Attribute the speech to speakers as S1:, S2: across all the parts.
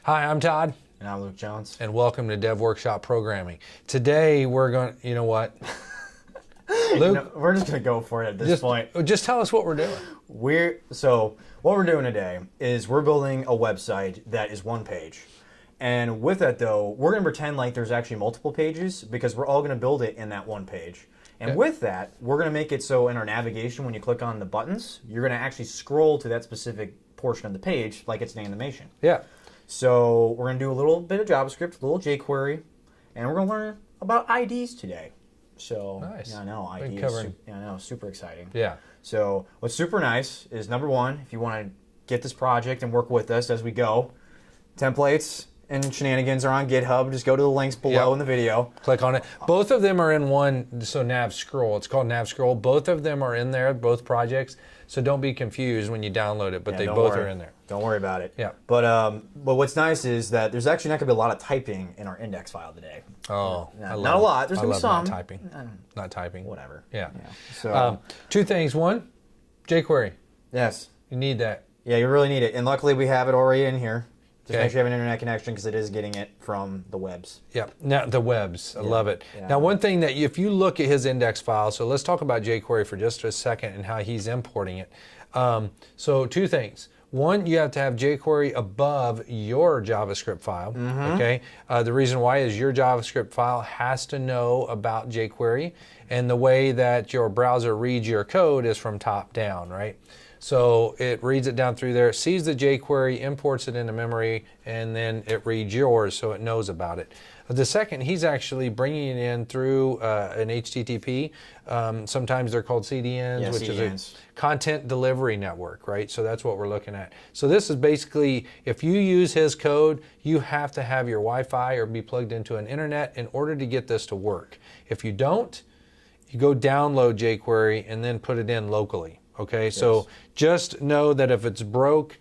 S1: Hi, I'm Todd.
S2: And I'm Luke Jones.
S1: And welcome to Dev Workshop Programming. Today we're going to, you know what? Luke,
S2: we're just going to go for it at this point.
S1: Just tell us what we're doing.
S2: So what we're doing today is we're building a website that is one page. And with that though, we're going to pretend like there's actually multiple pages because we're all going to build it in that one page. And with that, we're going to make it so in our navigation, when you click on the buttons, you're going to actually scroll to that specific portion of the page like it's an animation.
S1: Yeah.
S2: So we're going to do a little bit of JavaScript, a little jQuery, and we're going to learn about IDs today. So,
S1: nice.
S2: Yeah, I know, IDs, super exciting.
S1: Yeah.
S2: So what's super nice is, number one, if you want to get this project and work with us as we go, templates and shenanigans are on GitHub. Just go to the links below in the video.
S1: Click on it. Both of them are in one, so nav scroll. It's called nav scroll. Both of them are in there, both projects. So don't be confused when you download it, but they both are in there.
S2: Don't worry about it.
S1: Yeah.
S2: But what's nice is that there's actually not going to be a lot of typing in our index file today.
S1: Oh,
S2: not a lot. There's going to be some.
S1: Not typing.
S2: Whatever.
S1: Yeah.
S2: So
S1: two things. One, jQuery.
S2: Yes.
S1: You need that.
S2: Yeah, you really need it. And luckily we have it already in here. Just make sure you have an internet connection because it is getting it from the webs.
S1: Yeah, now the webs. I love it. Yeah. Now, one thing that if you look at his index file, so let's talk about jQuery for just a second and how he's importing it. So two things. One, you have to have jQuery above your JavaScript file, okay? The reason why is your JavaScript file has to know about jQuery, and the way that your browser reads your code is from top down, right? So it reads it down through there, sees the jQuery, imports it into memory, and then it reads yours so it knows about it. The second, he's actually bringing it in through an HTTP. Sometimes they're called CDNs, which is a content delivery network, right? So that's what we're looking at. So this is basically, if you use his code, you have to have your Wi-Fi or be plugged into an internet in order to get this to work. If you don't, you go download jQuery and then put it in locally. Okay, so just know that if it's broke,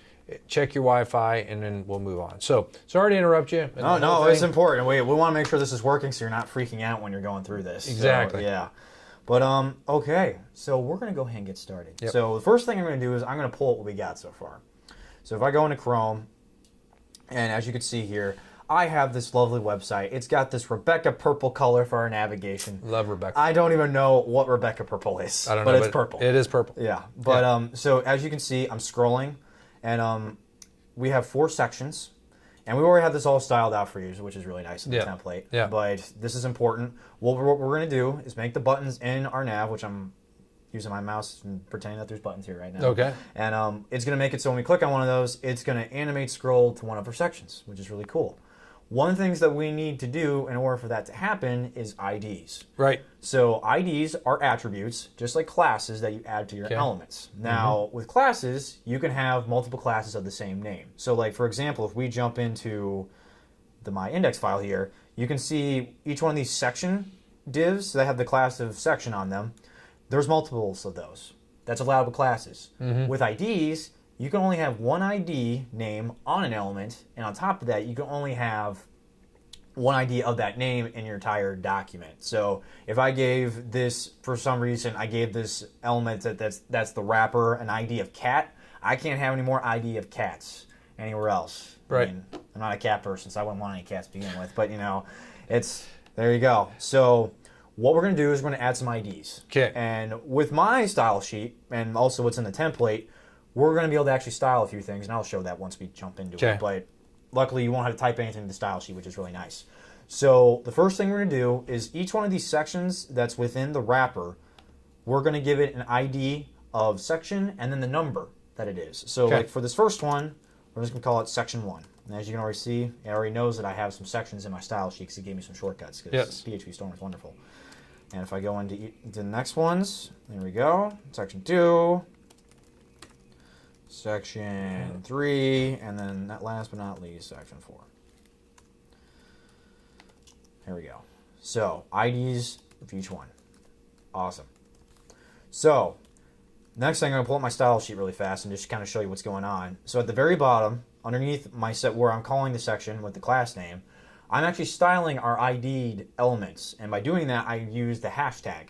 S1: check your Wi-Fi, and then we'll move on. So, sorry to interrupt you.
S2: No, it's important. We want to make sure this is working so you're not freaking out when you're going through this.
S1: Exactly.
S2: So, yeah. But, okay, so we're going to go ahead and get started.
S1: Yep.
S2: So the first thing I'm going to do is I'm going to pull up what we got so far. So if I go into Chrome, and as you can see here, I have this lovely website. It's got this Rebecca purple color for our navigation.
S1: Love Rebecca.
S2: I don't even know what Rebecca purple is.
S1: I don't know,
S2: but it's purple.
S1: It is purple.
S2: Yeah. But so as you can see, I'm scrolling, and we have 4 sections, and we already have this all styled out for you, which is really nice in the template.
S1: Yeah.
S2: But this is important. What we're going to do is make the buttons in our nav, which I'm using my mouse and pretending that there's buttons here right now.
S1: Okay.
S2: And it's going to make it so when we click on one of those, it's going to animate scroll to one of our sections, which is really cool. One of the things that we need to do in order for that to happen is IDs.
S1: Right.
S2: So IDs are attributes, just like classes that you add to your elements. Now, with classes, you can have multiple classes of the same name. So like, for example, if we jump into the my index file here, you can see each one of these section divs that have the class of section on them. There's multiples of those. That's allowed with classes. With IDs, you can only have one ID name on an element, and on top of that, you can only have one ID of that name in your entire document. So if I gave this, for some reason, I gave this element that's the wrapper an ID of cat, I can't have any more ID of cats anywhere else.
S1: Right.
S2: I mean, I'm not a cat person, so I wouldn't want any cats to begin with, but you know, there you go. So what we're going to do is we're going to add some IDs.
S1: Okay.
S2: And with my style sheet, and also what's in the template, we're going to be able to actually style a few things, and I'll show that once we jump into it. But luckily, you won't have to type anything in the style sheet, which is really nice. So the first thing we're going to do is each one of these sections that's within the wrapper, we're going to give it an ID of section and then the number that it is. So like for this first one, we're just going to call it section 1. And as you can already see, it already knows that I have some sections in my style sheet because it gave me some shortcuts because PHP Storm is wonderful. And if I go into the next ones, there we go, section 2. Section 3, and then last but not least, section 4. There we go. So, IDs of each one. Awesome. So, next thing, I'm going to pull up my style sheet really fast and just kind of show you what's going on. So, at the very bottom, underneath my set where I'm calling the section with the class name, I'm actually styling our ID'd elements. And by doing that, I use the hashtag.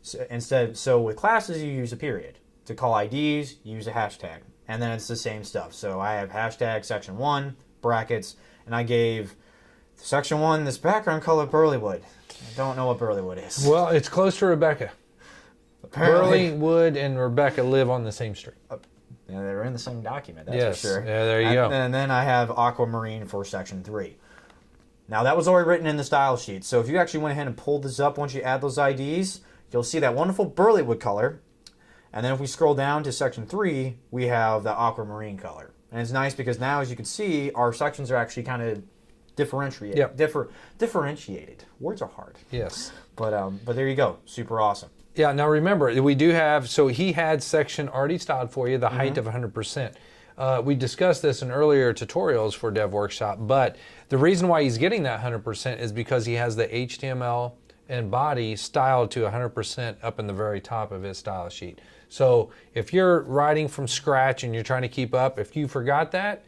S2: So with classes, you use a period. To call IDs, you use a hashtag. And then it's the same stuff. So I have hashtag section 1, brackets, and I gave section 1 this background color Burleywood. I don't know what Burleywood is.
S1: Well, it's close to Rebecca.
S2: Apparently,
S1: Burleywood and Rebecca live on the same street.
S2: yeah, they're in the same document, that's
S1: Yes.
S2: for sure.
S1: Yeah, there you go.
S2: And then I have aquamarine for section 3. Now, that was already written in the style sheet. So if you actually went ahead and pulled this up once you add those IDs, you'll see that wonderful Burleywood color. And then if we scroll down to section 3, we have the aquamarine color. And it's nice because now, as you can see, our sections are actually kind of differentiated.
S1: Yep.
S2: Differentiated. Words are hard.
S1: Yes.
S2: But there you go. Super awesome.
S1: Yeah, now remember, we do have, so he had section already styled for you, the height of 100%. We discussed this in earlier tutorials for Dev Workshop, but the reason why he's getting that 100% is because he has the HTML and body styled to 100% up in the very top of his style sheet. So if you're writing from scratch and you're trying to keep up, if you forgot that,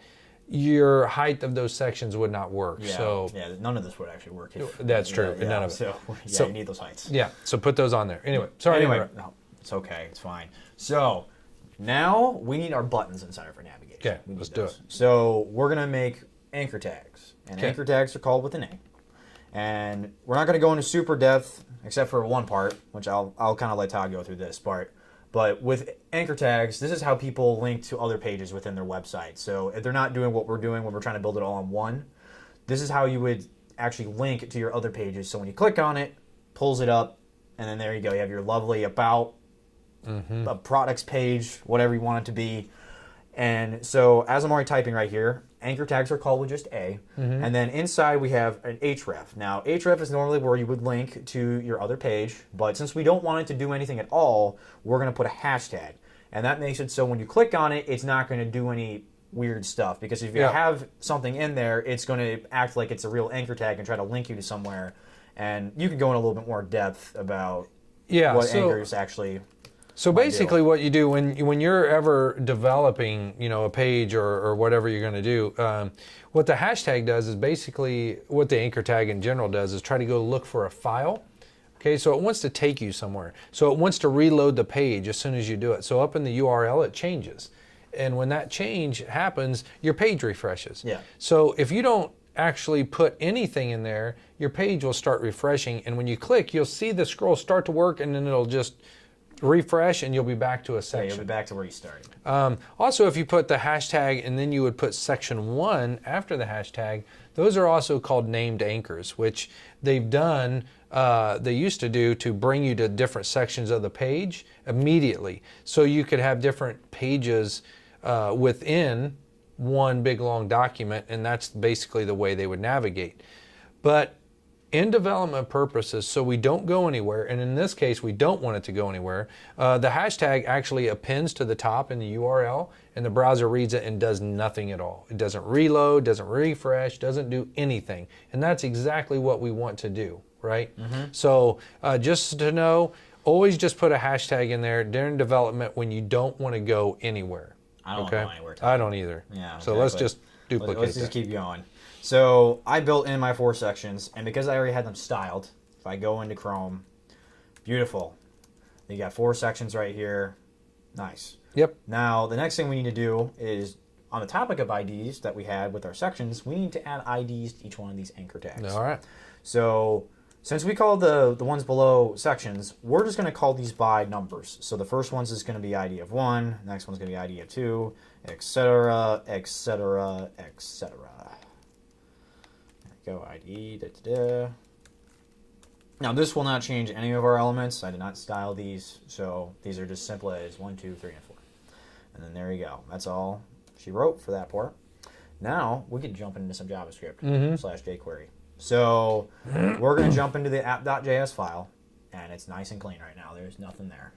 S1: your height of those sections would not work.
S2: Yeah,
S1: so
S2: yeah, none of this would actually work.
S1: That's true. None of it.
S2: So you need those heights.
S1: Yeah, so put those on there. Anyway, sorry.
S2: Anyway, no, it's okay. It's fine. So now we need our buttons inside of our navigation.
S1: Okay,
S2: We need
S1: let's do
S2: those.
S1: it.
S2: So we're going to make anchor tags. And
S1: Okay.
S2: anchor tags are called with an A. And we're not going to go into super depth except for one part, which I'll kind of let Todd go through this part. But with anchor tags, this is how people link to other pages within their website. So if they're not doing what we're doing when we're trying to build it all in one, this is how you would actually link to your other pages. So when you click on it, pulls it up, and then there you go. You have your lovely about, a products page, whatever you want it to be. And so as I'm already typing right here, anchor tags are called with just A. And then inside we have an href. Now, href is normally where you would link to your other page, but since we don't want it to do anything at all, we're going to put a hashtag. And that makes it so when you click on it, it's not going to do any weird stuff. Because if you have something in there, it's going to act like it's a real anchor tag and try to link you to somewhere. And you can go in a little bit more depth about what anchors actually...
S1: So basically what you do when you're ever developing, a page or whatever you're going to do, what the hashtag does is basically what the anchor tag in general does is try to go look for a file. Okay, so it wants to take you somewhere. So it wants to reload the page as soon as you do it. So up in the URL, it changes. And when that change happens, your page refreshes.
S2: Yeah.
S1: So if you don't actually put anything in there, your page will start refreshing. And when you click, you'll see the scroll start to work, and then it'll just refresh and you'll be back to a section.
S2: Yeah, you'll be back to where you started.
S1: Also, if you put the hashtag and then you would put section 1 after the hashtag, those are also called named anchors, which they've done, they used to do to bring you to different sections of the page immediately. So you could have different pages within one big long document, and that's basically the way they would navigate. But in development purposes, so we don't go anywhere, and in this case we don't want it to go anywhere, the hashtag actually appends to the top in the URL, and the browser reads it and does nothing at all. It doesn't reload, doesn't refresh, doesn't do anything. And that's exactly what we want to do, right? So just to know, always just put a hashtag in there during development when you don't want to go anywhere.
S2: I don't go anywhere.
S1: I don't either.
S2: Yeah,
S1: so let's just duplicate
S2: Let's just
S1: that.
S2: keep going. So I built in my 4 sections, and because I already had them styled, if I go into Chrome, beautiful. You got 4 sections right here. Nice.
S1: Yep.
S2: Now, the next thing we need to do is, on the topic of IDs that we had with our sections, we need to add IDs to each one of these anchor tags.
S1: All right.
S2: So since we called the ones below sections, we're just going to call these by numbers. So the first one's is going to be ID of 1, next one's going to be ID of 2, etc., etc., etc. Go ID, Now this will not change any of our elements. I did not style these, so these are just simple as 1, 2, 3, and 4. And then there you go. That's all she wrote for that part. Now we can jump into some JavaScript / jQuery. So we're going to jump into the app.js file, and it's nice and clean right now. There's nothing there.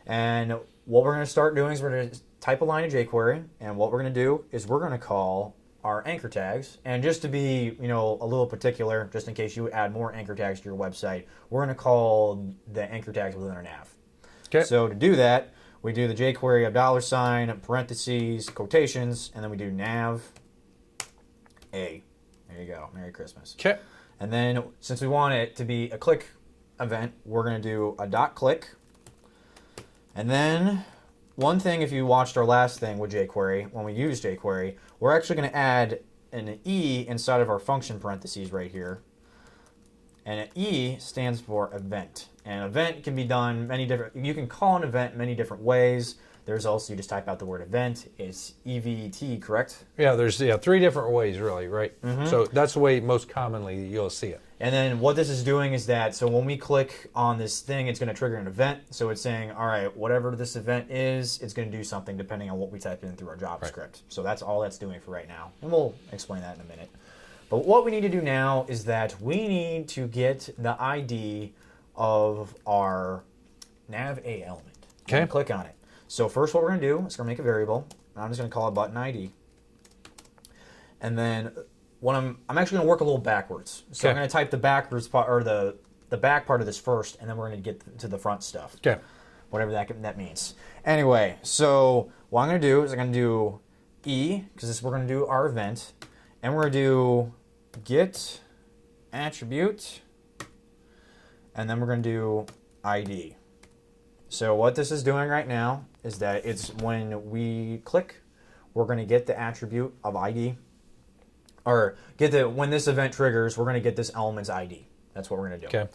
S2: And what we're going to start doing is we're going to type a line of jQuery, and what we're going to do is we're going to call our anchor tags. And just to be, a little particular, just in case you add more anchor tags to your website, we're going to call the anchor tags within our nav.
S1: Okay.
S2: So to do that, we do the jQuery of $, parentheses, quotations, and then we do nav A. There you go. Merry Christmas.
S1: Okay.
S2: And then since we want it to be a click event, we're going to do a .click. And then one thing, if you watched our last thing with jQuery, when we used jQuery, we're actually going to add an E inside of our function parentheses right here. And an E stands for event. And event can be done many different, you can call an event many different ways. There's also, you just type out the word event. It's EVT, correct?
S1: Yeah, there's 3 different ways really, right? So that's the way most commonly you'll see it.
S2: And then what this is doing is that, so when we click on this thing, it's going to trigger an event. So it's saying, all right, whatever this event is, it's going to do something depending on what we type in through our JavaScript. Right. So that's all that's doing for right now. And we'll explain that in a minute. But what we need to do now is that we need to get the ID of our nav A element.
S1: Okay.
S2: Click on it. So first what we're going to do is going to make a variable. And I'm just going to call it button ID. And then what I'm actually going to work a little backwards. So I'm going to type the backwards part, or the back part of this first, and then we're going to get to the front stuff.
S1: Okay.
S2: Whatever that means. Anyway, so what I'm going to do is I'm going to do E, because we're going to do our event, and we're going to do get attribute, and then we're going to do ID. So what this is doing right now is that it's when we click, we're going to get the attribute of ID, or when this event triggers, we're going to get this element's ID. That's what we're going to do.
S1: Okay.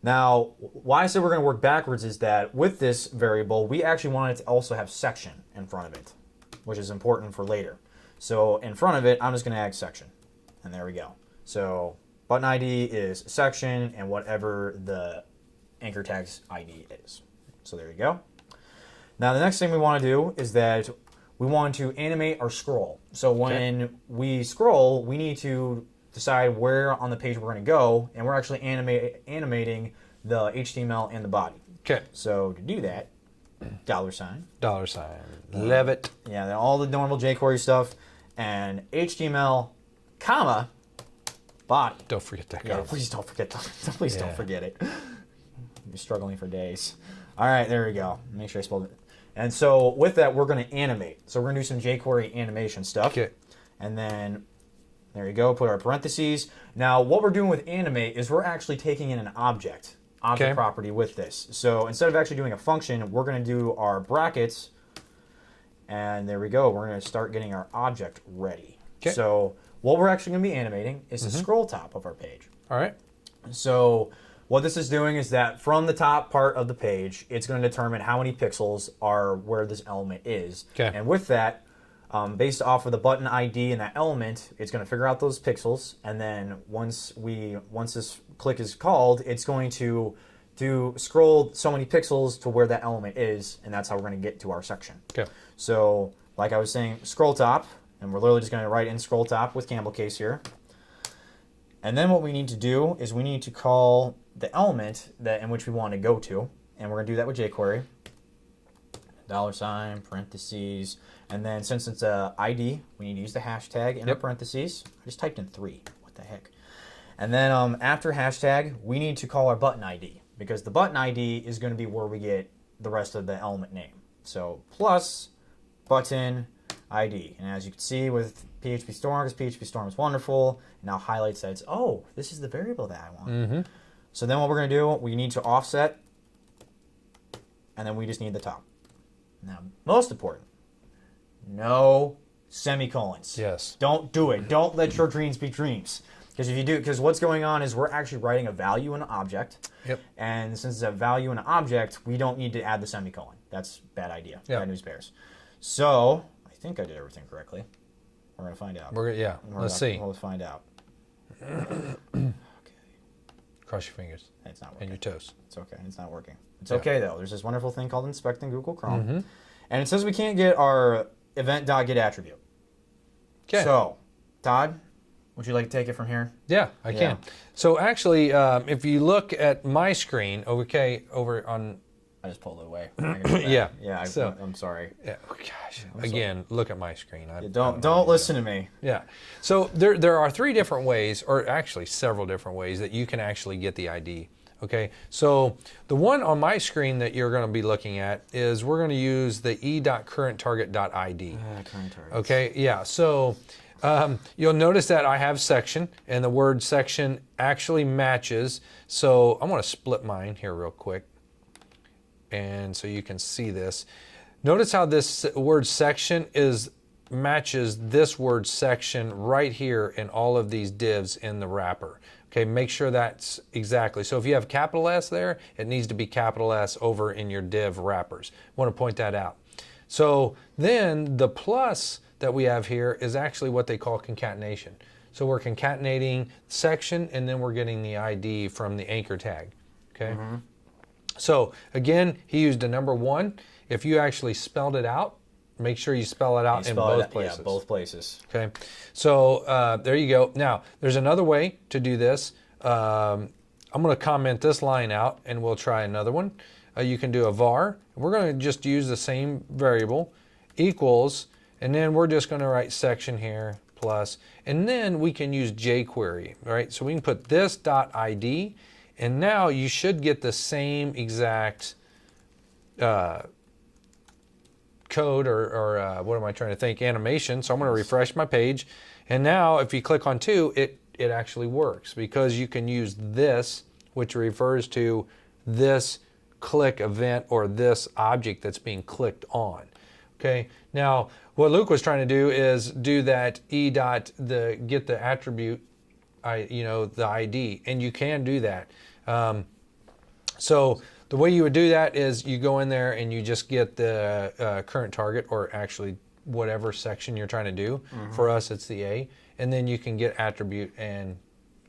S2: Now, why I said we're going to work backwards is that with this variable, we actually want it to also have section in front of it, which is important for later. So in front of it, I'm just going to add section, and there we go. So button ID is section and whatever the anchor tag's ID is. So there you go. Now the next thing we want to do is that we want to animate our scroll. So when we scroll, we need to decide where on the page we're going to go, and we're actually animating the HTML and the body.
S1: Okay.
S2: So to do that, $.
S1: Love it.
S2: Yeah, all the normal jQuery stuff, and HTML, comma, body.
S1: Don't forget that.
S2: Yeah, please don't forget that. Please don't forget it. I've been struggling for days. All right, there we go. Make sure I spelled it. And so with that, we're going to animate. So we're going to do some jQuery animation stuff.
S1: Okay.
S2: And then there you go, put our parentheses. Now what we're doing with animate is we're actually taking in an object property with this. So instead of actually doing a function, we're going to do our brackets. And there we go. We're going to start getting our object ready. Okay. So what we're actually going to be animating is the scroll top of our page.
S1: All right.
S2: So what this is doing is that from the top part of the page, it's going to determine how many pixels are where this element is.
S1: Okay.
S2: And with that, based off of the button ID and that element, it's going to figure out those pixels. And then once this click is called, it's going to scroll so many pixels to where that element is, and that's how we're going to get to our section.
S1: Okay.
S2: So like I was saying, scroll top, and we're literally just going to write in scroll top with Campbell case here. And then what we need to do is we need to call the element that in which we want to go to, and we're going to do that with jQuery. $, parentheses, and then since it's a ID, we need to use the hashtag in our parentheses. I just typed in 3. What the heck? And then after hashtag, we need to call our button ID, because the button ID is going to be where we get the rest of the element name. So plus button ID. And as you can see with PHP Storm, because PHP Storm is wonderful, it now highlights that it's, oh, this is the variable that I want. So then what we're going to do, we need to offset, and then we just need the top. Now, most important, no semicolons.
S1: Yes.
S2: Don't do it. Don't let your dreams be dreams. Because if you do, because what's going on is we're actually writing a value in an object.
S1: Yep.
S2: And since it's a value in an object, we don't need to add the semicolon. That's a bad idea.
S1: Yep.
S2: Bad news bears. So I think I did everything correctly. We're going to find out.
S1: Let's see.
S2: We'll find out.
S1: Cross your fingers.
S2: It's not working.
S1: And your toes.
S2: It's okay. It's not working. It's okay, though. There's this wonderful thing called inspect in Google Chrome. And it says we can't get our event.getAttribute.
S1: Okay.
S2: So, Todd, would you like to take it from here?
S1: Yeah, I can. So actually, if you look at my screen, over on...
S2: I just pulled it away.
S1: Yeah.
S2: Yeah, I'm sorry.
S1: Yeah. Oh, gosh. Again, look at my screen.
S2: Don't listen to me.
S1: Yeah. So there are 3 different ways, or actually several different ways that you can actually get the ID. Okay. So the one on my screen that you're going to be looking at is we're going to use the e.currentTarget.id.
S2: Current target.
S1: Okay. Yeah. So you'll notice that I have section, and the word section actually matches. So I'm going to split mine here real quick, and so you can see this. Notice how this word section is matches this word section right here in all of these divs in the wrapper. Okay, make sure that's exactly. So if you have capital S there, it needs to be capital S over in your div wrappers. I want to point that out. So then the plus that we have here is actually what they call concatenation. So we're concatenating section and then we're getting the ID from the anchor tag. Okay. So again, he used a number 1. If you actually spelled it out, make sure you spell it out in both places.
S2: Yeah, both places.
S1: Okay, so there you go. Now, there's another way to do this. I'm going to comment this line out, and we'll try another one. You can do a var. We're going to just use the same variable, equals, and then we're just going to write section here, plus, and then we can use jQuery, right? So we can put this .id, and now you should get the same exact code or what am I trying to think, animation. So I'm going to refresh my page, and now if you click on 2, it actually works because you can use this, which refers to this click event or this object that's being clicked on. Okay, now what Luke was trying to do is do that get the attribute, the ID, and you can do that. So the way you would do that is you go in there and you just get the current target, or actually whatever section you're trying to do. For us, it's the A, and then you can get attribute and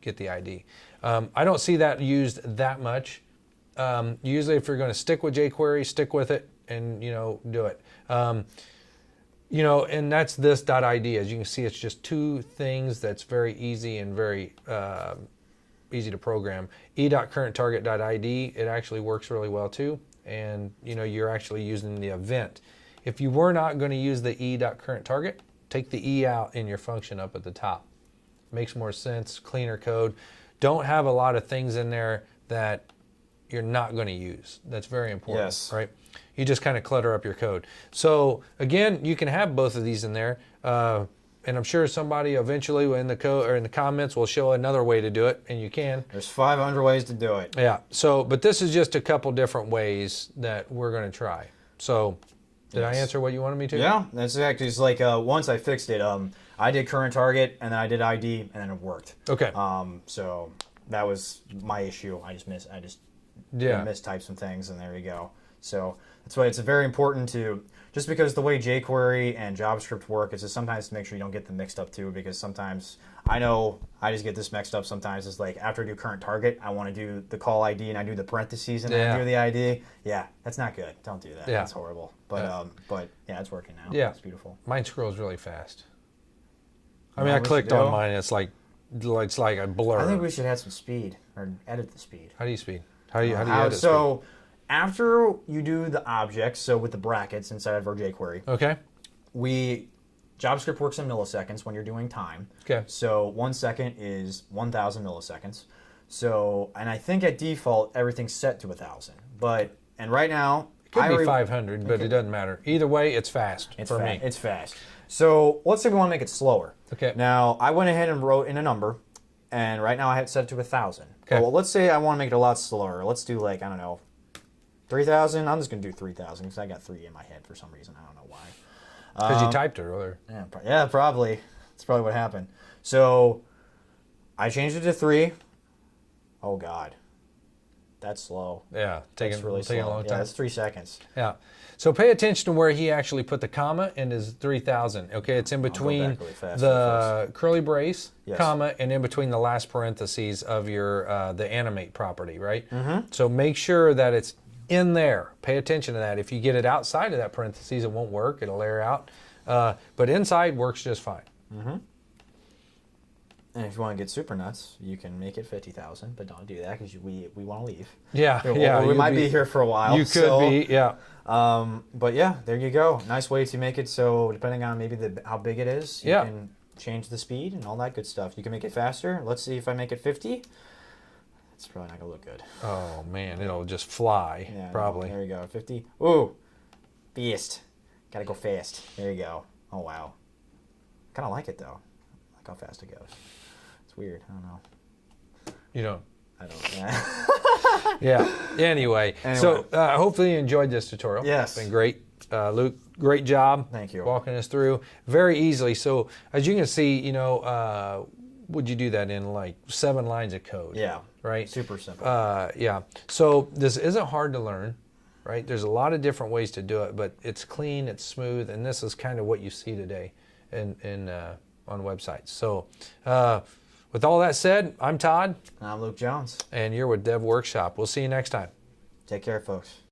S1: get the ID. I don't see that used that much. Usually, if you're going to stick with jQuery, stick with it and do it. And that's this .id. As you can see, it's just 2 things that's very easy and very easy to program. e.currentTarget.id, it actually works really well too, and you're actually using the event. If you were not going to use the e.currentTarget, take the e out in your function up at the top. Makes more sense, cleaner code. Don't have a lot of things in there that you're not going to use. That's very important.
S2: Yes.
S1: Right? You just kind of clutter up your code. So again, you can have both of these in there. And I'm sure somebody eventually in the code or in the comments will show another way to do it, and you can.
S2: There's 500 ways to do it.
S1: Yeah. So, but this is just a couple different ways that we're going to try. So, did I answer what you wanted me to?
S2: Yeah, that's exactly. It's like once I fixed it, I did current target, and then I did ID, and then it worked.
S1: Okay.
S2: So that was my issue. I just mistyped some things, and there you go. So that's why it's very important to, just because the way jQuery and JavaScript work is just sometimes to make sure you don't get them mixed up too, because sometimes I know I just get this mixed up sometimes. It's like after I do current target, I want to do the call ID and I do the parentheses and then I do the ID. Yeah, that's not good. Don't do that. Yeah. That's horrible. But yeah, it's working now.
S1: Yeah.
S2: It's beautiful.
S1: Mine scrolls really fast. I mean, I clicked on mine and it's like a blur.
S2: I think we should add some speed or edit the speed.
S1: How do you speed? How do you edit
S2: speed? After you do the objects, so with the brackets inside of our jQuery, JavaScript works in milliseconds when you're doing time.
S1: Okay.
S2: So 1 second is 1,000 milliseconds. So, and I think at default everything's set to 1,000. And right now
S1: it could be 500, but it doesn't matter. Either way, it's fast for me.
S2: It's fast. So let's say we want to make it slower.
S1: Okay.
S2: Now I went ahead and wrote in a number, and right now I had set it to 1,000.
S1: Okay.
S2: Well, let's say I want to make it a lot slower. Let's do like, I don't know, 3,000. I'm just gonna do 3,000 because I got 3 in my head for some reason. I don't know why.
S1: Because you typed it earlier.
S2: Yeah, probably. That's probably what happened. So I changed it to 3. Oh God, that's slow.
S1: Yeah, taking a long time.
S2: Yeah, that's 3 seconds.
S1: Yeah. So pay attention to where he actually put the comma in his 3,000. Okay, it's in between the curly brace, comma, and in between the last parentheses of your the animate property, right? Mm-hmm. So make sure that it's in there. Pay attention to that. If you get it outside of that parentheses, it won't work. It'll error out. But inside works just fine.
S2: Mm-hmm. And if you want to get super nuts, you can make it 50,000, but don't do that because we want to leave.
S1: Yeah,
S2: we might be here for a while.
S1: You could be, yeah.
S2: But yeah, there you go. Nice way to make it so depending on maybe how big it is, you can change the speed and all that good stuff. You can make it faster. Let's see if I make it 50. It's probably not going to look good.
S1: Oh, man, it'll just fly, probably.
S2: No, there you go, 50. Ooh, beast. Got to go fast. There you go. Oh, wow. Kind of like it, though. I like how fast it goes. It's weird. I don't know.
S1: You don't?
S2: I don't. Yeah.
S1: Yeah. Anyway. So hopefully you enjoyed this tutorial.
S2: Yes.
S1: It's been great. Luke, great job.
S2: Thank you.
S1: Walking us through very easily. So as you can see, you know, would you do that in like 7 lines of code?
S2: Yeah.
S1: Right.
S2: Super simple.
S1: Yeah. So this isn't hard to learn, right? There's a lot of different ways to do it, but it's clean, it's smooth, and this is kind of what you see today in on websites. So with all that said, I'm Todd.
S2: I'm Luke Jones.
S1: And you're with Dev Workshop. We'll see you next time.
S2: Take care, folks.